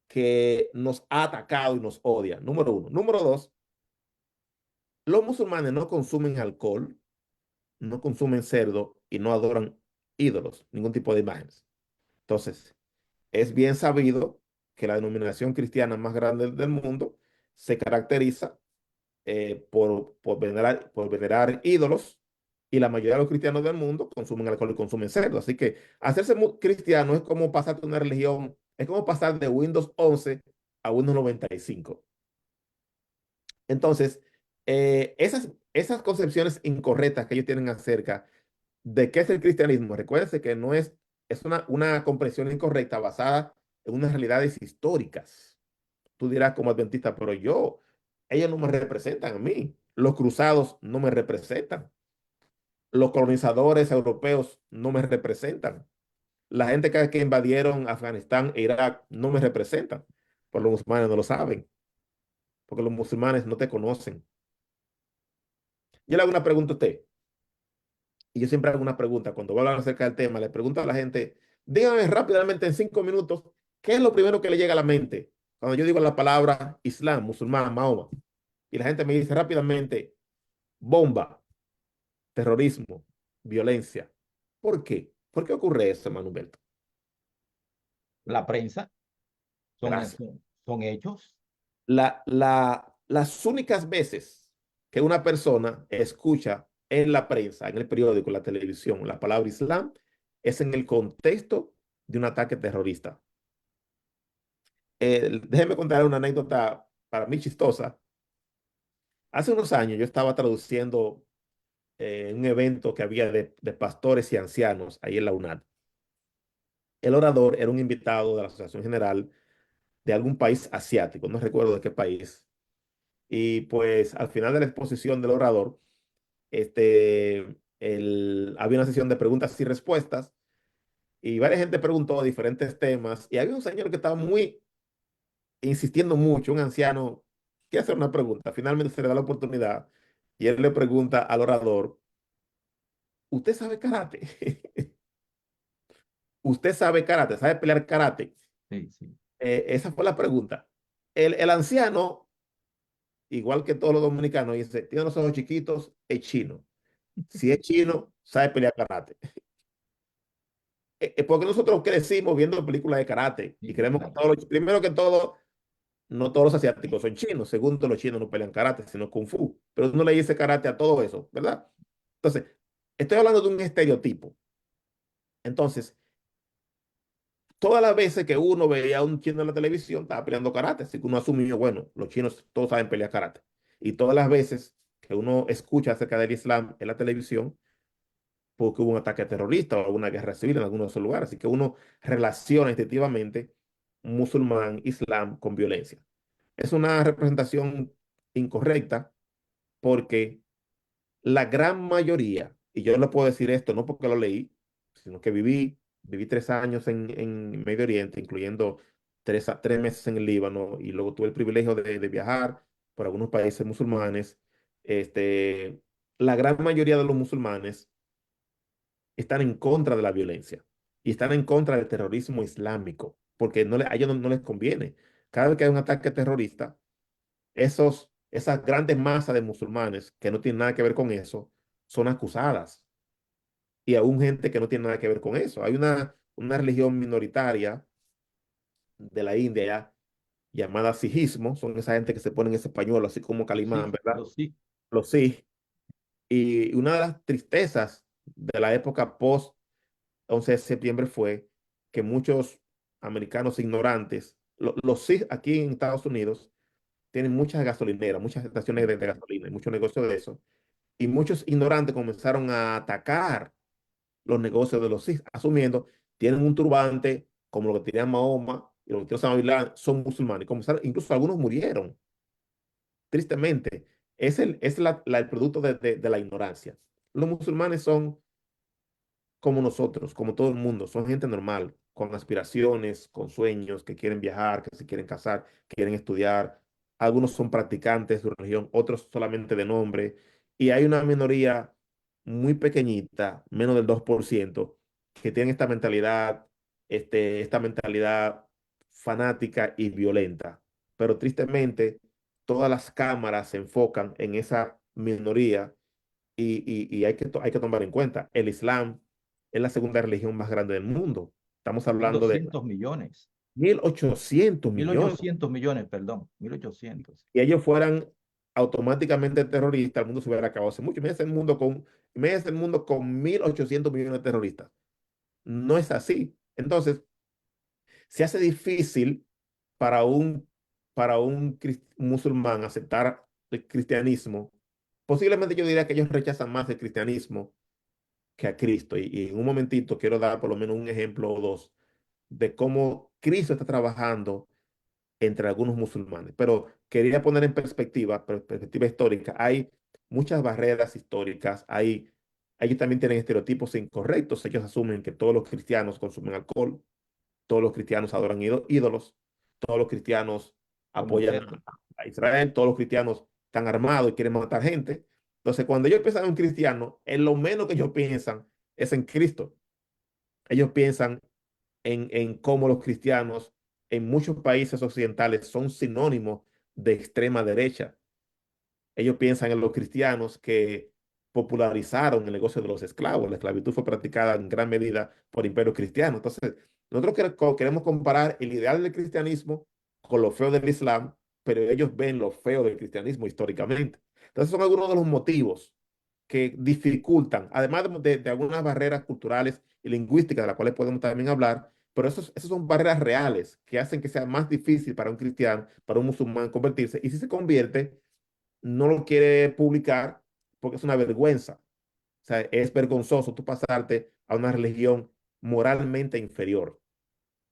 que nos ha atacado y nos odia. Número uno. Número dos, los musulmanes no consumen alcohol, no consumen cerdo y no adoran ídolos, ningún tipo de imágenes. Entonces, es bien sabido que la denominación cristiana más grande del mundo se caracteriza por venerar ídolos y la mayoría de los cristianos del mundo consumen alcohol y consumen cerdo. Así que hacerse cristiano es como pasar de una religión, es como pasar de Windows 11 a Windows 95. Entonces, esas concepciones incorrectas que ellos tienen acerca de qué es el cristianismo, recuérdense que no es, es una comprensión incorrecta basada en unas realidades históricas. Tú dirás como adventista, pero ellos no me representan a mí. Los cruzados no me representan. Los colonizadores europeos no me representan. La gente que invadieron Afganistán e Irak no me representan. Por los musulmanes no lo saben, porque los musulmanes no te conocen. Yo le hago una pregunta a usted, y yo siempre hago una pregunta cuando voy a hablar acerca del tema, le pregunto a la gente, dígame rápidamente en 5 minutos, ¿qué es lo primero que le llega a la mente cuando yo digo la palabra Islam, musulmán, Mahoma? Y la gente me dice rápidamente, bomba, terrorismo, violencia. ¿Por qué? ¿Por qué ocurre eso, Manuel? La prensa Gracias. son hechos. Las únicas veces que una persona escucha en la prensa, en el periódico, en la televisión, la palabra Islam, es en el contexto de un ataque terrorista. Déjeme contar una anécdota para mí chistosa. Hace unos años yo estaba traduciendo un evento que había de pastores y ancianos ahí en la UNAD. El orador era un invitado de la Asociación General de algún país asiático, no recuerdo de qué país. Y pues al final de la exposición del orador, había una sesión de preguntas y respuestas y varias gente preguntó diferentes temas y había un señor que estaba insistiendo mucho, un anciano, que hacer una pregunta. Finalmente se le da la oportunidad y él le pregunta al orador, ¿usted sabe karate? ¿Usted sabe karate? ¿Sabe pelear karate? Sí, sí. Esa fue la pregunta. El anciano, igual que todos los dominicanos, dice, tiene los ojos chiquitos, es chino. Si es chino, sabe pelear karate. Porque nosotros crecimos viendo películas de karate y Sí, creemos que claro. primero que todo, no todos los asiáticos son chinos. Segundo, los chinos no pelean karate, sino kung fu. Pero uno le dice karate a todo eso, ¿verdad? Entonces, estoy hablando de un estereotipo. Entonces, todas las veces que uno veía a un chino en la televisión, estaba peleando karate. Así que uno asumió, bueno, los chinos todos saben pelear karate. Y todas las veces que uno escucha acerca del Islam en la televisión, porque hubo un ataque terrorista o una guerra civil en algunos de esos lugares. Así que uno relaciona instintivamente musulmán, islam con violencia. Es una representación incorrecta porque la gran mayoría, y yo no puedo decir esto no porque lo leí, sino que viví 3 años en Medio Oriente, incluyendo 3 meses en el Líbano, y luego tuve el privilegio de viajar por algunos países musulmanes. Este, la gran mayoría de los musulmanes están en contra de la violencia y están en contra del terrorismo islámico, porque a ellos no les conviene. Cada vez que hay un ataque terrorista, esas grandes masas de musulmanes que no tienen nada que ver con eso son acusadas y aún gente que no tiene nada que ver con eso. Hay una religión minoritaria de la India llamada sijismo, son esa gente que se ponen ese pañuelo así como Calimán, Sí, ¿verdad? sí. Los Sij. Y una de las tristezas de la época post 11 de septiembre fue que muchos americanos ignorantes, los Sij aquí en Estados Unidos, tienen muchas gasolineras, muchas estaciones de gasolina y muchos negocios de eso. Y muchos ignorantes comenzaron a atacar los negocios de los Sikhs, asumiendo, tienen un turbante como lo que tenía Mahoma y lo que tiene Osama Bin Laden, son musulmanes. Incluso algunos murieron, tristemente. Es el producto de la ignorancia. Los musulmanes son como nosotros, como todo el mundo, son gente normal, con aspiraciones, con sueños, que quieren viajar, que se quieren casar, quieren estudiar. Algunos son practicantes de su religión, otros solamente de nombre. Y hay una minoría muy pequeñita, menos del 2%, que tienen esta mentalidad fanática y violenta. Pero tristemente, todas las cámaras se enfocan en esa minoría y hay que tomar en cuenta, el Islam es la segunda religión más grande del mundo. Estamos mil hablando de doscientos millones, 1.800 mil millones. ochocientos millones, perdón, 1.800. Y ellos fueran automáticamente terroristas, el mundo se hubiera acabado hace mucho. Imagínense el mundo con 1.800 millones de terroristas. No es así. Entonces, se hace difícil para un musulmán aceptar el cristianismo. Posiblemente yo diría que ellos rechazan más el cristianismo que a Cristo. Y en un momentito quiero dar por lo menos un ejemplo o dos de cómo Cristo está trabajando entre algunos musulmanes. Pero quería poner en perspectiva histórica, hay muchas barreras históricas, ellos también tienen estereotipos incorrectos, ellos asumen que todos los cristianos consumen alcohol, todos los cristianos adoran ídolos, todos los cristianos Como apoyan usted. a Israel, todos los cristianos están armados y quieren matar gente. Entonces, cuando ellos piensan en un cristiano, en lo menos que ellos piensan es en Cristo. Ellos piensan en cómo los cristianos en muchos países occidentales son sinónimos de extrema derecha. Ellos piensan en los cristianos que popularizaron el negocio de los esclavos. La esclavitud fue practicada en gran medida por imperios cristianos. Entonces, nosotros queremos comparar el ideal del cristianismo con lo feo del Islam, pero ellos ven lo feo del cristianismo históricamente. Entonces, son algunos de los motivos que dificultan, además de algunas barreras culturales y lingüísticas de las cuales podemos también hablar, pero esos son barreras reales que hacen que sea más difícil para un cristiano, para un musulmán convertirse. Y si se convierte, no lo quiere publicar porque es una vergüenza. O sea, es vergonzoso tú pasarte a una religión moralmente inferior.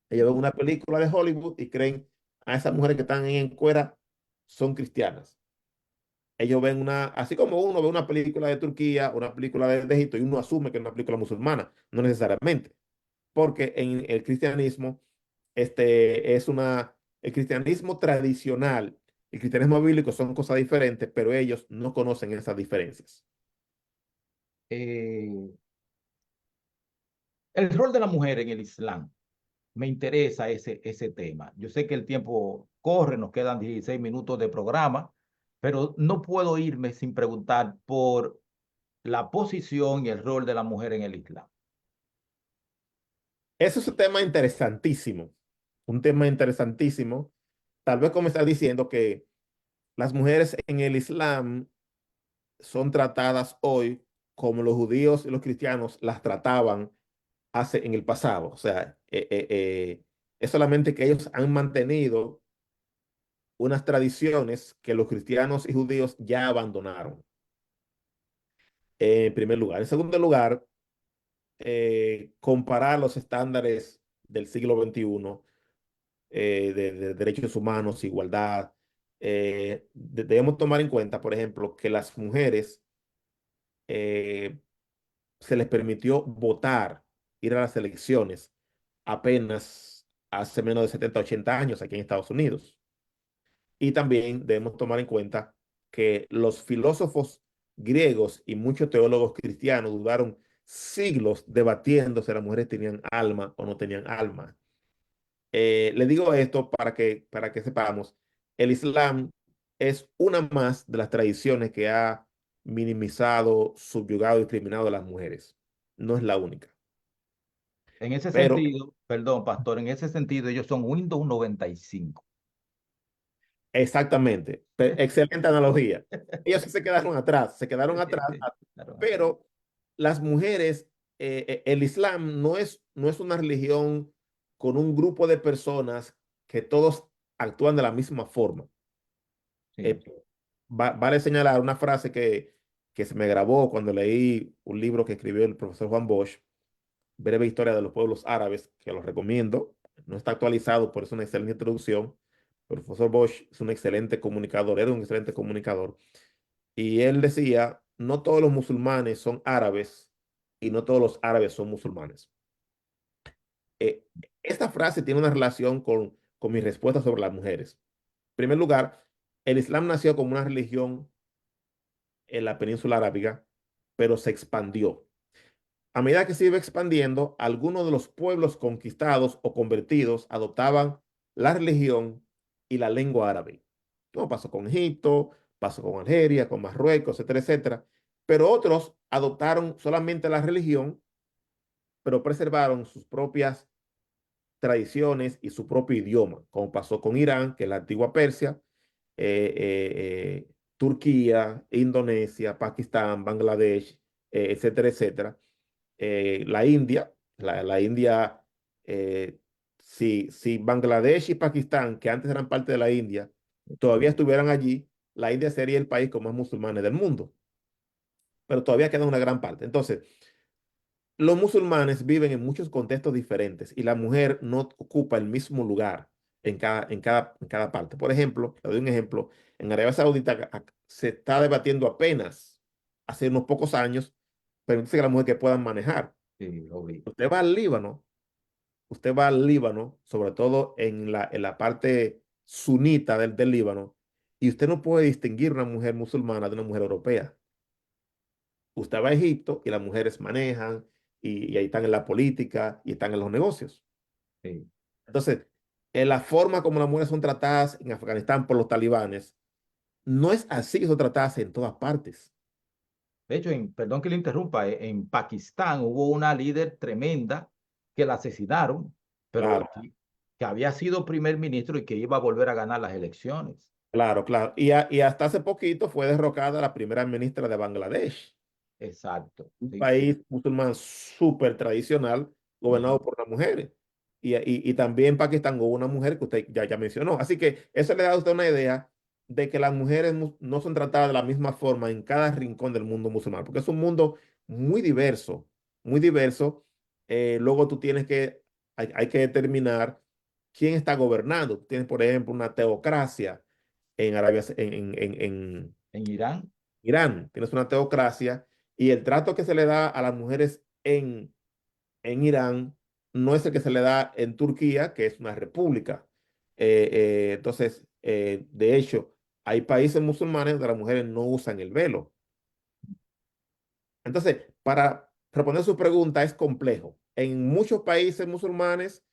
Ellos ven una película de Hollywood y creen a esas mujeres que están ahí en cuera son cristianas. Ellos ven así como uno ve una película de Turquía, una película de Egipto y uno asume que es una película musulmana, no necesariamente, porque en el cristianismo, el cristianismo tradicional, el cristianismo bíblico son cosas diferentes, pero ellos no conocen esas diferencias. Eh, el rol de la mujer en el Islam. Me interesa ese tema. Yo sé que el tiempo corre, nos quedan 16 minutos de programa, pero no puedo irme sin preguntar por la posición y el rol de la mujer en el Islam. Eso es un tema interesantísimo. Tal vez como estás diciendo que las mujeres en el Islam son tratadas hoy como los judíos y los cristianos las trataban en el pasado. O sea, es solamente que ellos han mantenido unas tradiciones que los cristianos y judíos ya abandonaron, en primer lugar. En segundo lugar, comparar los estándares del siglo XXI de derechos humanos, igualdad. Debemos tomar en cuenta, por ejemplo, que las mujeres eh, se les permitió votar, ir a las elecciones apenas hace menos de 70 80 años aquí en Estados Unidos. Y también debemos tomar en cuenta que los filósofos griegos y muchos teólogos cristianos duraron siglos debatiendo si las mujeres tenían alma o no tenían alma. Le digo esto para que sepamos, el Islam es una más de las tradiciones que ha minimizado, subyugado y discriminado a las mujeres. No es la única. En ese Pero sentido, perdón, pastor, en ese sentido ellos son Windows 95. exactamente, excelente analogía. Ellos sí se quedaron atrás, Claro. pero las mujeres, el Islam no es una religión con un grupo de personas que todos actúan de la misma forma. Sí. Eh, vale señalar una frase que se me grabó cuando leí un libro que escribió el profesor Juan Bosch. Breve historia de los pueblos árabes, que los recomiendo. No está actualizado, por eso es una excelente introducción. El profesor Bosch es un excelente comunicador, era un excelente comunicador. Y él decía, no todos los musulmanes son árabes y no todos los árabes son musulmanes. Eh, Esta frase tiene una relación con mi respuesta sobre las mujeres. En primer lugar, el Islam nació como una religión en la península arábiga, pero se expandió. A medida que se iba expandiendo, algunos de los pueblos conquistados o convertidos adoptaban la religión y la lengua árabe. Como pasó con Egipto, pasó con Algeria, con Marruecos, etcétera, etcétera. Pero otros adoptaron solamente la religión, pero preservaron sus propias tradiciones y su propio idioma, como pasó con Irán, que es la antigua Persia, Turquía, Indonesia, Pakistán, Bangladesh, etcétera, etcétera. La India, la India, eh, si Bangladesh y Pakistán, que antes eran parte de la India, todavía estuvieran allí, la India sería el país con más musulmanes del mundo, pero todavía queda una gran parte. Entonces, los musulmanes viven en muchos contextos diferentes y la mujer no ocupa el mismo lugar en cada parte. Por ejemplo, le doy un ejemplo, en Arabia Saudita se está debatiendo apenas, hace unos pocos años, permitirse que las mujeres que puedan manejar. Sí, lo vi. Usted va al Líbano, usted va al Líbano, sobre todo en la parte sunita del Líbano, y usted no puede distinguir una mujer musulmana de una mujer europea. Usted va a Egipto y las mujeres manejan y ahí están en la política y están en los negocios. Sí. Entonces, en la forma como las mujeres son tratadas en Afganistán por los talibanes, no es así que son tratadas en todas partes. De hecho, perdón que le interrumpa, en Pakistán hubo una líder tremenda que la asesinaron, pero Claro, que había sido primer ministro y que iba a volver a ganar las elecciones. claro, claro. Y hasta hace poquito fue derrocada la primera ministra de Bangladesh, Exacto, un sí, sí. país musulmán súper tradicional, gobernado Ujú. por las mujeres. Y también Pakistán hubo una mujer que usted ya mencionó. Así que eso le da a usted una idea de que las mujeres no son tratadas de la misma forma en cada rincón del mundo musulmán, porque es un mundo muy diverso, muy diverso. Luego tú hay que determinar quién está gobernando. Tienes, por ejemplo, una teocracia en Arabia, en En Irán, Irán, tienes una teocracia y el trato que se le da a las mujeres en Irán no es el que se le da en Turquía, que es una república. Entonces, de hecho, hay países musulmanes donde las mujeres no usan el velo. Entonces, para responder su pregunta, es complejo. En muchos países musulmanes,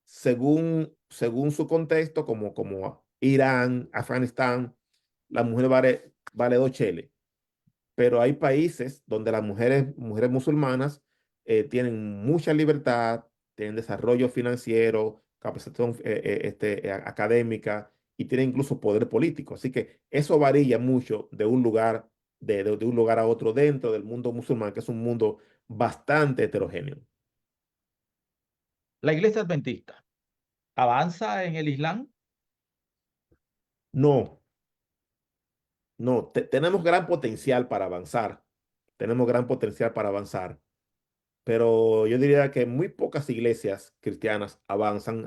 según su contexto, como Irán, Afganistán, la mujer vale dos cheles, pero hay países donde las mujeres musulmanas tienen mucha libertad, tienen desarrollo financiero, capacitación académica y tienen incluso poder político. Así que eso varía mucho de un lugar, de un lugar a otro dentro del mundo musulmán, que es un mundo bastante heterogéneo. la iglesia adventista avanza en el Islam. No, no, tenemos gran potencial para avanzar, tenemos gran potencial para avanzar, pero yo diría que muy pocas iglesias cristianas avanzan.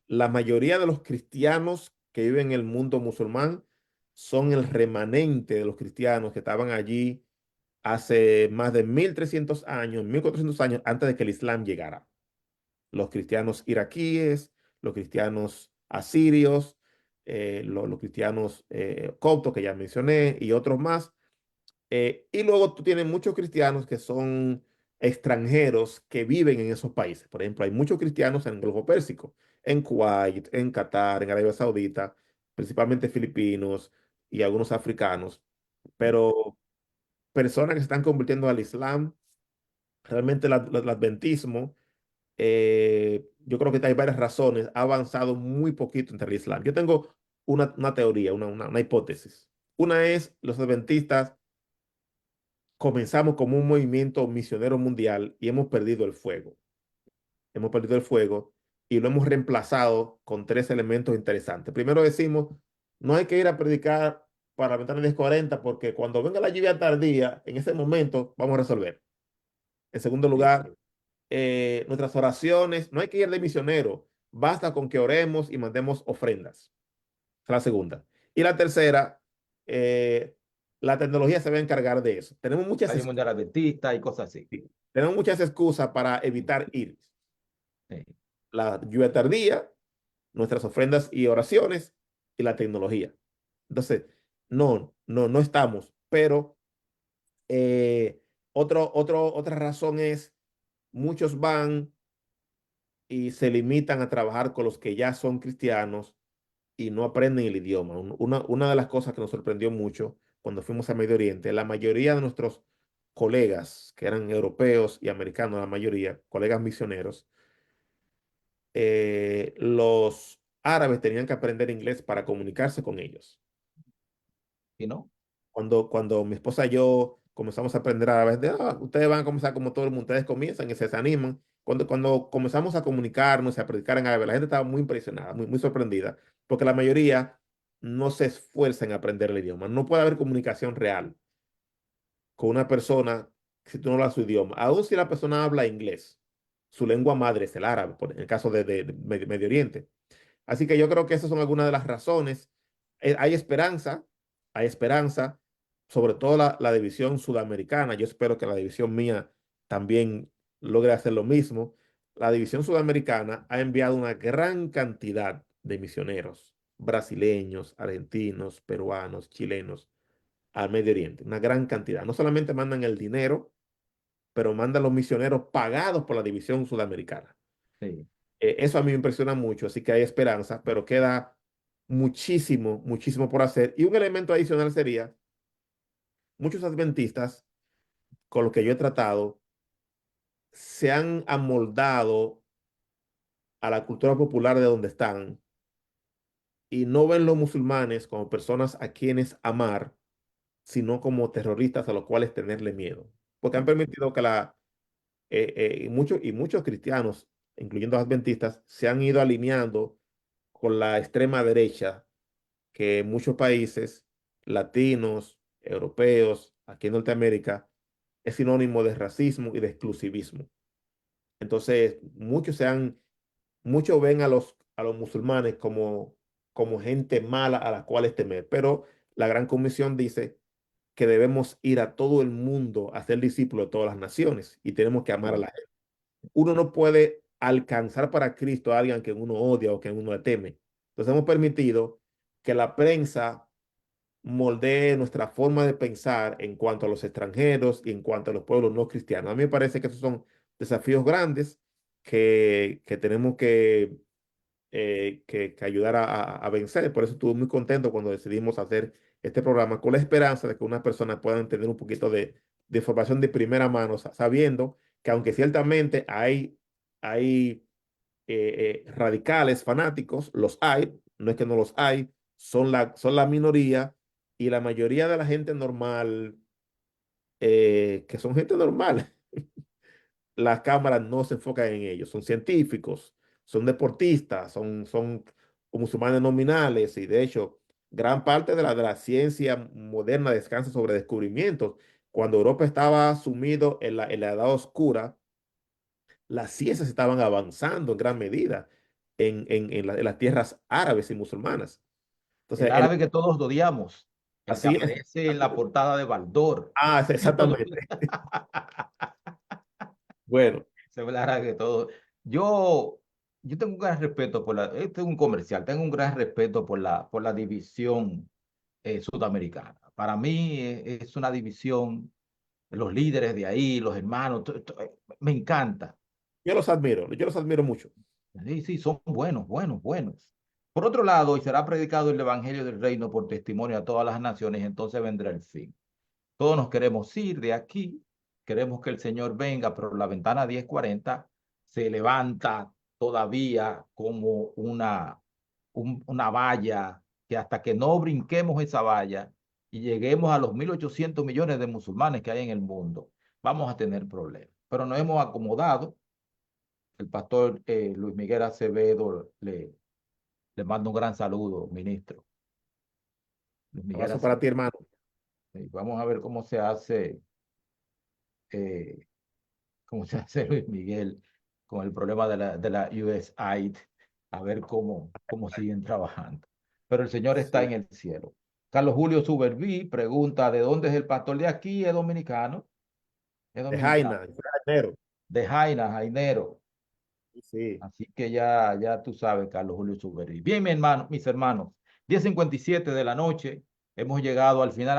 La mayoría de los cristianos que viven en el mundo musulmán son el remanente de los cristianos que estaban allí hace más de 1300 años, 1400 años antes de que el Islam llegara. Los cristianos iraquíes, los cristianos asirios, los cristianos coptos que ya mencioné y otros más. Y luego tú tienes muchos cristianos que son extranjeros que viven en esos países. Por ejemplo, hay muchos cristianos en el Golfo Pérsico, en Kuwait, en Qatar, en Arabia Saudita, principalmente filipinos y algunos africanos. Pero personas que se están convirtiendo al Islam, realmente el adventismo, yo creo que hay varias razones, ha avanzado muy poquito entre el Islam. Yo tengo una teoría, una hipótesis. Una es los adventistas comenzamos como un movimiento misionero mundial y hemos perdido el fuego. Hemos perdido el fuego y lo hemos reemplazado con tres elementos interesantes. Primero decimos, no hay que ir a predicar para la ventana 10:40 porque cuando venga la lluvia tardía, en ese momento vamos a resolver. En segundo Sí, lugar, sí. nuestras oraciones, no hay que ir de misionero, basta con que oremos y mandemos ofrendas. Esa es la segunda. Y la tercera, eh, la tecnología se va a encargar de eso. Radio Mundial Adventista y cosas así. Tenemos muchas excusas para evitar ir. Sí. La lluvia tardía, nuestras ofrendas y oraciones y la tecnología. Entonces, no estamos, pero eh, otra razón es muchos van y se limitan a trabajar con los que ya son cristianos y no aprenden el idioma. Una de las cosas que nos sorprendió mucho cuando fuimos a Medio Oriente, la mayoría de nuestros colegas, que eran europeos y americanos, la mayoría, colegas misioneros, los árabes tenían que aprender inglés para comunicarse con ellos. ¿Y no? Cuando mi esposa y yo comenzamos a aprender árabe, ustedes van a comenzar como todo el mundo, ustedes comienzan y se desaniman. Cuando comenzamos a comunicarnos y a predicar en árabe, la gente estaba muy impresionada, muy sorprendida, porque la mayoría no se esfuerza en aprender el idioma. No puede haber comunicación real con una persona si tú no hablas su idioma. Aun si la persona habla inglés, su lengua madre es el árabe, en el caso de Medio Oriente. Así que yo creo que esas son algunas de las razones. Hay esperanza, sobre todo la división sudamericana. Yo espero que la división mía también logre hacer lo mismo. La división sudamericana ha enviado una gran cantidad de misioneros brasileños, argentinos, peruanos, chilenos al Medio Oriente. Una gran cantidad. No solamente mandan el dinero, pero mandan los misioneros pagados por la división sudamericana. Sí. Eso a mí me impresiona mucho, así que hay esperanza, pero queda muchísimo por hacer. Y un elemento adicional sería, muchos adventistas con los que yo he tratado se han amoldado a la cultura popular de donde están y no ven los musulmanes como personas a quienes amar, sino como terroristas a los cuales tenerle miedo. Porque han permitido que muchos cristianos, incluyendo adventistas, se han ido alineando con la extrema derecha que en muchos países latinos, europeos, aquí en Norteamérica, es sinónimo de racismo y de exclusivismo. Entonces, muchos ven a los musulmanes como gente mala a la cual es temer, pero la Gran Comisión dice que debemos ir a todo el mundo a ser discípulos de todas las naciones y tenemos que amar a la Sí. gente. Uno no puede alcanzar para Cristo a alguien que uno odia o que uno le teme. Entonces hemos permitido que la prensa moldee nuestra forma de pensar en cuanto a los extranjeros y en cuanto a los pueblos no cristianos. A mí me parece que esos son desafíos grandes que tenemos que ayudar a vencer. Por eso estuve muy contento cuando decidimos hacer este programa con la esperanza de que unas personas puedan tener un poquito de información de primera mano, sabiendo que aunque ciertamente hay radicales fanáticos, los hay, no es que no los hay, son la minoría y la mayoría de la gente normal, que son gente normal, las cámaras no se enfocan en ellos, son científicos, son deportistas, son musulmanes nominales y de hecho gran parte de la ciencia moderna descansa sobre descubrimientos. Cuando Europa estaba sumido en la edad oscura, las ciencias estaban avanzando en gran medida en las tierras árabes y musulmanas. El Entonces, árabe que todos odiamos, el que así es. aparece en la portada de Baldor. Ah, exactamente. Bueno, Se ve el árabe que todos. Yo, yo tengo un gran respeto por la. Este es un comercial, tengo un gran respeto por la división sudamericana. Para mí es una división, los líderes de ahí, los hermanos, me encanta. yo los admiro mucho. Sí, sí, son buenos, buenos, buenos. Por otro lado, y será predicado el evangelio del reino por testimonio a todas las naciones, entonces vendrá el fin. Todos nos queremos ir de aquí, queremos que el Señor venga, pero la ventana 1040 se levanta todavía como una valla que hasta que no brinquemos esa valla y lleguemos a los 1.800 millones de musulmanes que hay en el mundo, vamos a tener problemas. Pero nos hemos acomodado. El pastor Luis Miguel Acevedo le manda un gran saludo, ministro. Luis Miguel Abrazo para ti, Acevedo. hermano. Vamos a ver cómo se hace. eh, como se hace Luis Miguel con el problema de la USAID, a ver cómo siguen trabajando. Pero el Señor está Sí. en el cielo. Carlos Julio Suberví pregunta, ¿de dónde es el pastor de aquí? Es dominicano, es De dominicano, Jaina, de Jainero. de Jaina, Jainero. Sí, sí. Así que ya tú sabes, Carlos Julio Suberví. Bien, mi hermano, mis hermanos, 10:57 de la noche, hemos llegado al final.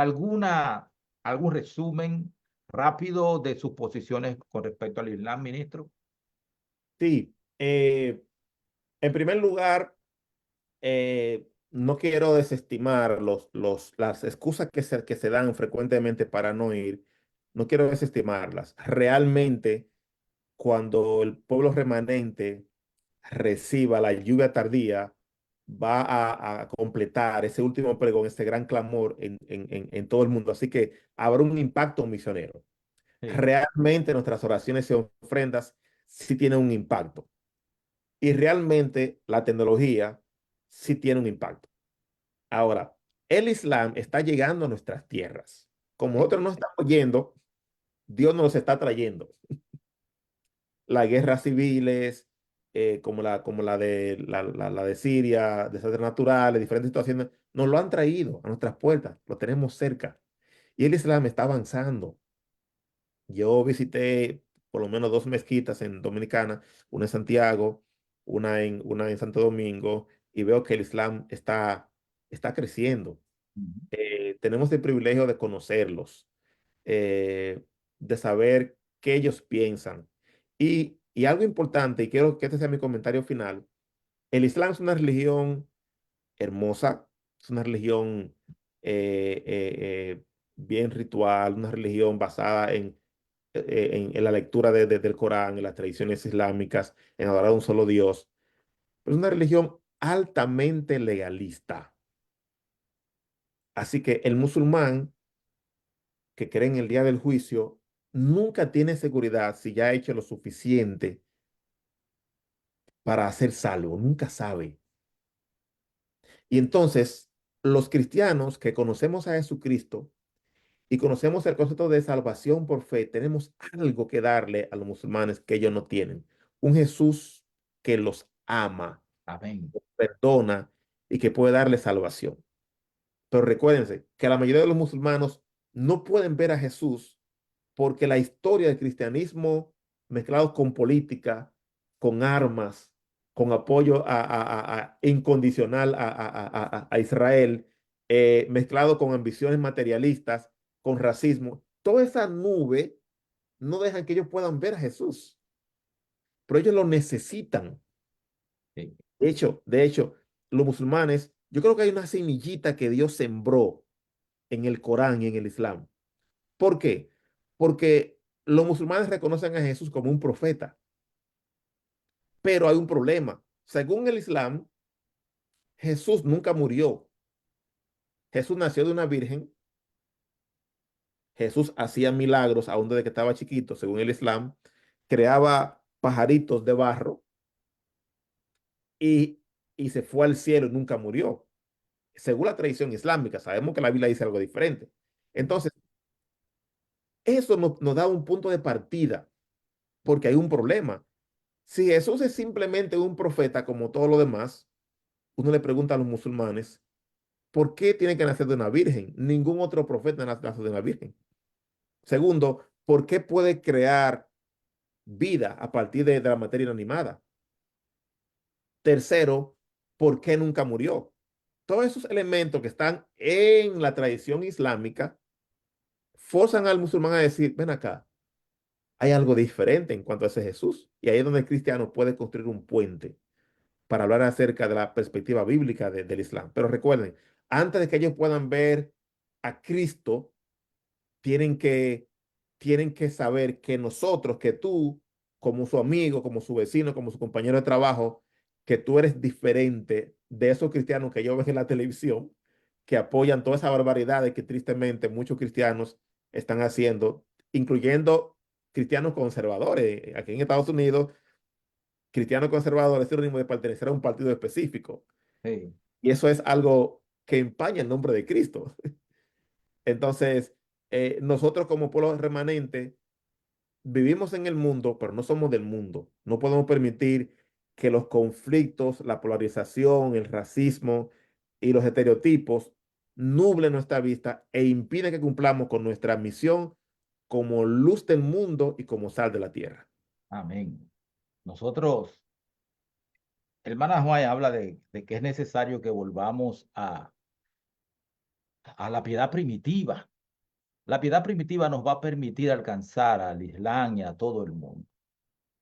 ¿Algún resumen rápido de sus posiciones con respecto al Islam, ministro? Sí, en primer lugar, no quiero desestimar las excusas que se dan frecuentemente para no ir. No quiero desestimarlas. Realmente, cuando el pueblo remanente reciba la lluvia tardía, va a completar ese último pregón, ese gran clamor en todo el mundo. Así que habrá un impacto misionero. Sí, Realmente nuestras oraciones y ofrendas sí tienen un impacto. Y realmente la tecnología sí tiene un impacto. Ahora, el Islam está llegando a nuestras tierras. Como sí, nosotros no estamos yendo, Dios nos los está trayendo. Las guerras civiles, como la de Siria, desastres naturales, diferentes situaciones, nos lo han traído a nuestras puertas, lo tenemos cerca. Y el Islam está avanzando. Yo visité por lo menos dos mezquitas en Dominicana, una en Santiago, una en Santo Domingo, y veo que el Islam está creciendo. ujú, Tenemos el privilegio de conocerlos, eh, de saber qué ellos piensan. Y algo importante, y quiero que este sea mi comentario final, el Islam es una religión hermosa, es una religión bien ritual, una religión basada en la lectura del Corán, en las tradiciones islámicas, en adorar a un solo Dios. Pero es una religión altamente legalista. Así que el musulmán que cree en el día del juicio nunca tiene seguridad si ya ha hecho lo suficiente para ser salvo, nunca sabe. Y entonces, los cristianos que conocemos a Jesucristo y conocemos el concepto de salvación por fe, tenemos algo que darle a los musulmanes que ellos no tienen. Un Jesús que los ama, amén. perdona y que puede darle salvación. Pero recuérdense que la mayoría de los musulmanes no pueden ver a Jesús porque la historia del cristianismo mezclado con política, con armas, con apoyo incondicional a Israel, mezclado con ambiciones materialistas, con racismo, toda esa nube no dejan que ellos puedan ver a Jesús, pero ellos lo necesitan. Sí, De hecho, los musulmanes, yo creo que hay una semillita que Dios sembró en el Corán y en el Islam. ¿Por qué? Porque los musulmanes reconocen a Jesús como un profeta, pero hay un problema. Según el Islam, Jesús nunca murió. Jesús nació de una virgen. Jesús hacía milagros aún desde que estaba chiquito, según el Islam. Creaba pajaritos de barro y, y se fue al cielo y nunca murió. Según la tradición islámica, sabemos que la Biblia dice algo diferente. Entonces, eso nos da un punto de partida, porque hay un problema. Si Jesús es simplemente un profeta como todo lo demás, uno le pregunta a los musulmanes, ¿por qué tiene que nacer de una virgen? Ningún otro profeta nace de una virgen. Segundo, ¿por qué puede crear vida a partir de la materia inanimada? Tercero, ¿por qué nunca murió? Todos esos elementos que están en la tradición islámica forzan al musulmán a decir, ven acá, hay algo diferente en cuanto a ese Jesús. Y ahí es donde el cristiano puede construir un puente para hablar acerca de la perspectiva bíblica del Islam. Pero recuerden, antes de que ellos puedan ver a Cristo, tienen que, tienen que saber que nosotros, que tú, como su amigo, como su vecino, como su compañero de trabajo, que tú eres diferente de esos cristianos que yo veo en la televisión, que apoyan toda esa barbaridad que tristemente muchos cristianos están haciendo, incluyendo cristianos conservadores. Aquí en Estados Unidos, cristiano conservador es sinónimo de pertenecer a un partido específico. sí, Y eso es algo que empaña el nombre de Cristo. Entonces, nosotros como pueblo remanente vivimos en el mundo, pero no somos del mundo. No podemos permitir que los conflictos, la polarización, el racismo y los estereotipos nublen nuestra vista e impiden que cumplamos con nuestra misión como luz del mundo y como sal de la tierra. Amén. Nosotros, hermana Juan habla de que es necesario que volvamos a la piedad primitiva. La piedad primitiva nos va a permitir alcanzar al Islam y a todo el mundo.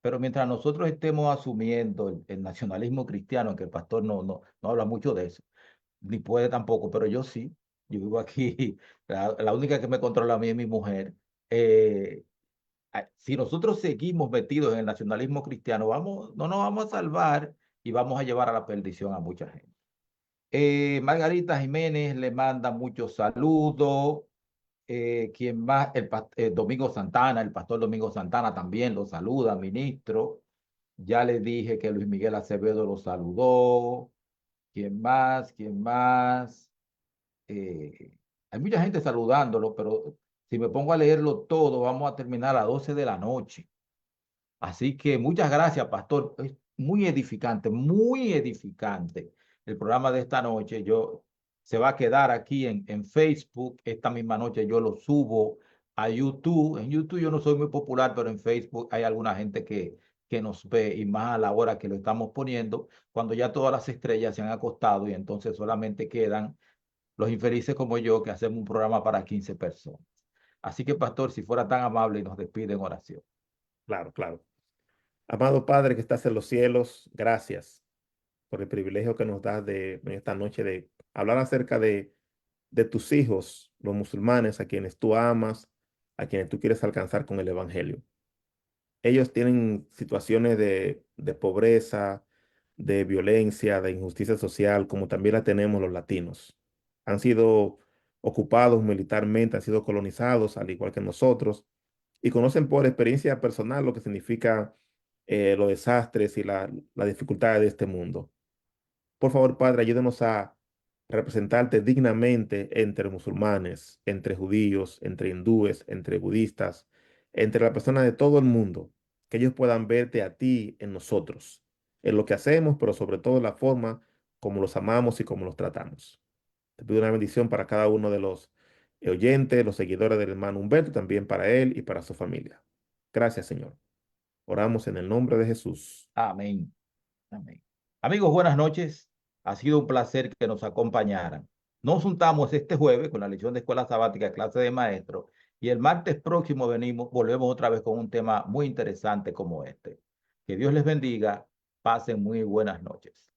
Pero mientras nosotros estemos asumiendo el nacionalismo cristiano, que el pastor no habla mucho de eso, ni puede tampoco, pero yo sí, yo vivo aquí, la única que me controla a mí es mi mujer. Eh, si nosotros seguimos metidos en el nacionalismo cristiano, no nos vamos a salvar y vamos a llevar a la perdición a mucha gente. Margarita Jiménez le manda muchos saludos. Quien más, Domingo Santana, el pastor Domingo Santana también lo saluda, ministro. Ya le dije que Luis Miguel Acevedo lo saludó. ¿Quién más? ¿Quién más? Hay mucha gente saludándolo, pero si me pongo a leerlo todo, vamos a terminar a las 12 de la noche. Así que muchas gracias, pastor. Es muy edificante el programa de esta noche. Se va a quedar aquí en Facebook. Esta misma noche yo lo subo a YouTube. En YouTube yo no soy muy popular, pero en Facebook hay alguna gente que nos ve y más a la hora que lo estamos poniendo, cuando ya todas las estrellas se han acostado y entonces solamente quedan los infelices como yo que hacemos un programa para 15 personas. Así que, pastor, si fuera tan amable y nos despide en oración. Claro, claro. Amado Padre que estás en los cielos, gracias por el privilegio que nos das en esta noche de hablar acerca de tus hijos, los musulmanes, a quienes tú amas, a quienes tú quieres alcanzar con el Evangelio. Ellos tienen situaciones de pobreza, de violencia, de injusticia social, como también la tenemos los latinos. Han sido ocupados militarmente, han sido colonizados, al igual que nosotros, y conocen por experiencia personal lo que significa los desastres y la dificultad de este mundo. Por favor, Padre, ayúdenos a representarte dignamente entre musulmanes, entre judíos, entre hindúes, entre budistas, entre las personas de todo el mundo, que ellos puedan verte a ti en nosotros, en lo que hacemos, pero sobre todo en la forma como los amamos y como los tratamos. Te pido una bendición para cada uno de los oyentes, los seguidores del hermano Humberto, también para él y para su familia. Gracias, Señor. Oramos en el nombre de Jesús. Amén. Amén. Amigos, buenas noches. Ha sido un placer que nos acompañaran. Nos juntamos este jueves con la lección de escuela sabática, clase de maestro, y el martes próximo volvemos otra vez con un tema muy interesante como este. Que Dios les bendiga. Pasen muy buenas noches.